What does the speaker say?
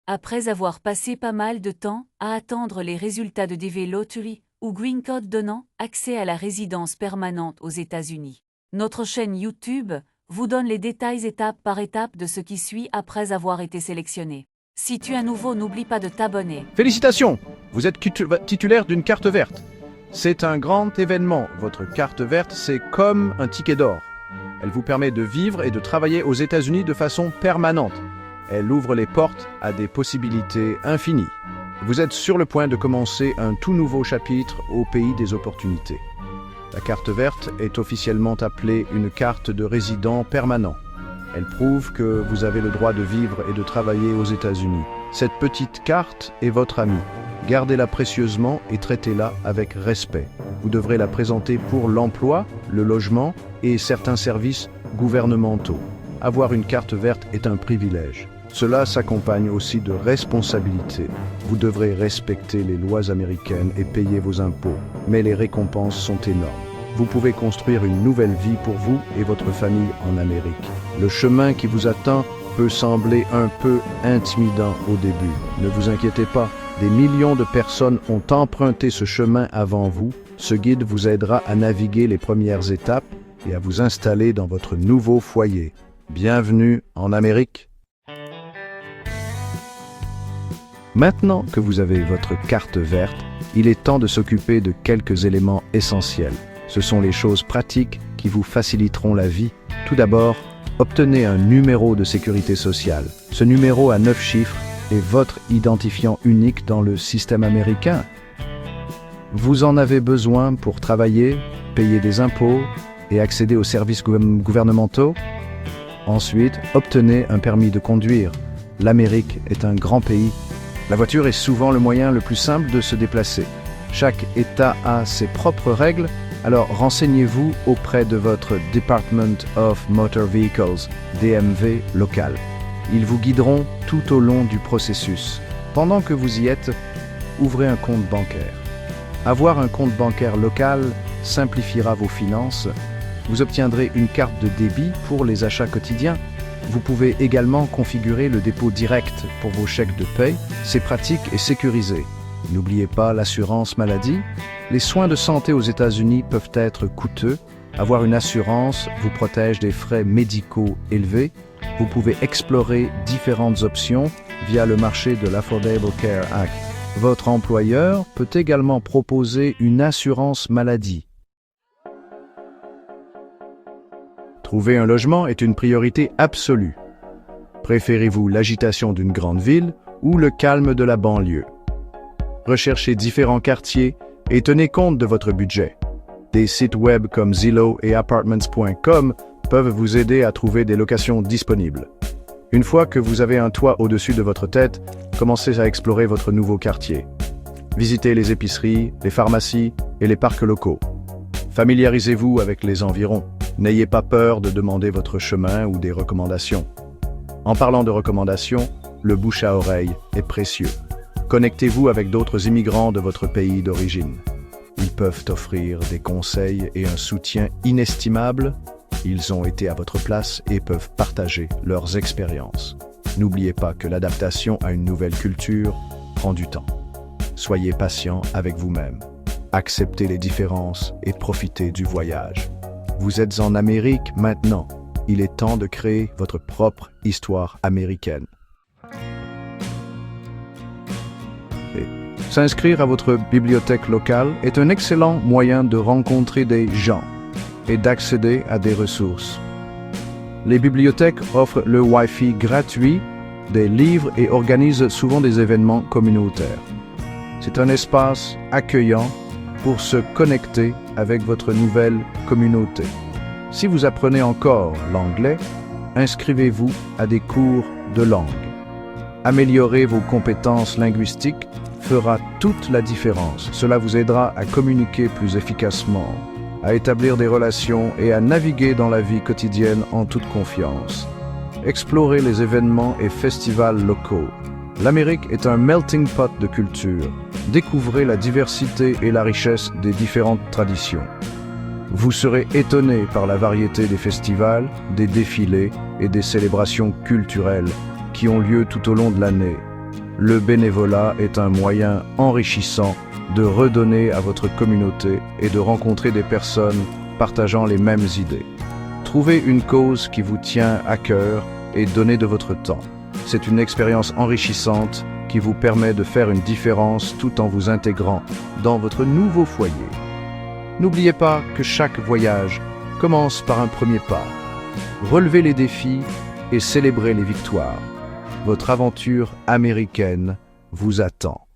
Après avoir passé pas mal de temps à attendre les résultats de DV Lottery ou Green Card donnant accès à la résidence permanente aux États-Unis. Notre chaîne YouTube vous donne les détails étape par étape de ce qui suit après avoir été sélectionné. Si tu es un nouveau, n'oublie pas de t'abonner. Félicitations! Vous êtes titulaire d'une carte verte. C'est un grand événement. Votre carte verte, c'est comme un ticket d'or. Elle vous permet de vivre et de travailler aux États-Unis de façon permanente. Elle ouvre les portes à des possibilités infinies. Vous êtes sur le point de commencer un tout nouveau chapitre au pays des opportunités. La carte verte est officiellement appelée une carte de résident permanent. Elle prouve que vous avez le droit de vivre et de travailler aux États-Unis. Cette petite carte est votre amie. Gardez-la précieusement et traitez-la avec respect. Vous devrez la présenter pour l'emploi, le logement et certains services gouvernementaux. Avoir une carte verte est un privilège. Cela s'accompagne aussi de responsabilités. Vous devrez respecter les lois américaines et payer vos impôts, mais les récompenses sont énormes. Vous pouvez construire une nouvelle vie pour vous et votre famille en Amérique. Le chemin qui vous attend peut sembler un peu intimidant au début. Ne vous inquiétez pas, des millions de personnes ont emprunté ce chemin avant vous. Ce guide vous aidera à naviguer les premières étapes et à vous installer dans votre nouveau foyer. Bienvenue en Amérique. Maintenant que vous avez votre carte verte, il est temps de s'occuper de quelques éléments essentiels. Ce sont les choses pratiques qui vous faciliteront la vie. Tout d'abord, obtenez un numéro de sécurité sociale. Ce numéro à 9 chiffres est votre identifiant unique dans le système américain. Vous en avez besoin pour travailler, payer des impôts et accéder aux services gouvernementaux. Ensuite, obtenez un permis de conduire. L'Amérique est un grand pays. La voiture est souvent le moyen le plus simple de se déplacer. Chaque État a ses propres règles, alors renseignez-vous auprès de votre Department of Motor Vehicles, DMV, local. Ils vous guideront tout au long du processus. Pendant que vous y êtes, ouvrez un compte bancaire. Avoir un compte bancaire local simplifiera vos finances. Vous obtiendrez une carte de débit pour les achats quotidiens. Vous pouvez également configurer le dépôt direct pour vos chèques de paie. C'est pratique et sécurisé. N'oubliez pas l'assurance maladie. Les soins de santé aux États-Unis peuvent être coûteux. Avoir une assurance vous protège des frais médicaux élevés. Vous pouvez explorer différentes options via le marché de l'Affordable Care Act. Votre employeur peut également proposer une assurance maladie. Trouver un logement est une priorité absolue. Préférez-vous l'agitation d'une grande ville ou le calme de la banlieue? Recherchez différents quartiers et tenez compte de votre budget. Des sites web comme Zillow et Apartments.com peuvent vous aider à trouver des locations disponibles. Une fois que vous avez un toit au-dessus de votre tête, commencez à explorer votre nouveau quartier. Visitez les épiceries, les pharmacies et les parcs locaux. Familiarisez-vous avec les environs. N'ayez pas peur de demander votre chemin ou des recommandations. En parlant de recommandations, le bouche à oreille est précieux. Connectez-vous avec d'autres immigrants de votre pays d'origine. Ils peuvent offrir des conseils et un soutien inestimable. Ils ont été à votre place et peuvent partager leurs expériences. N'oubliez pas que l'adaptation à une nouvelle culture prend du temps. Soyez patient avec vous-même. Acceptez les différences et profitez du voyage. Vous êtes en Amérique maintenant. Il est temps de créer votre propre histoire américaine. S'inscrire à votre bibliothèque locale est un excellent moyen de rencontrer des gens et d'accéder à des ressources. Les bibliothèques offrent le Wi-Fi gratuit, des livres et organisent souvent des événements communautaires. C'est un espace accueillant pour se connecter avec votre nouvelle communauté. Si vous apprenez encore l'anglais, inscrivez-vous à des cours de langue. Améliorer vos compétences linguistiques fera toute la différence. Cela vous aidera à communiquer plus efficacement, à établir des relations et à naviguer dans la vie quotidienne en toute confiance. Explorez les événements et festivals locaux. L'Amérique est un melting pot de culture. Découvrez la diversité et la richesse des différentes traditions. Vous serez étonné par la variété des festivals, des défilés et des célébrations culturelles qui ont lieu tout au long de l'année. le bénévolat est un moyen enrichissant de redonner à votre communauté et de rencontrer des personnes partageant les mêmes idées. Trouvez une cause qui vous tient à cœur et donnez de votre temps. C'est une expérience enrichissante qui vous permet de faire une différence tout en vous intégrant dans votre nouveau foyer. N'oubliez pas que chaque voyage commence par un premier pas. Relevez les défis et célébrez les victoires. Votre aventure américaine vous attend.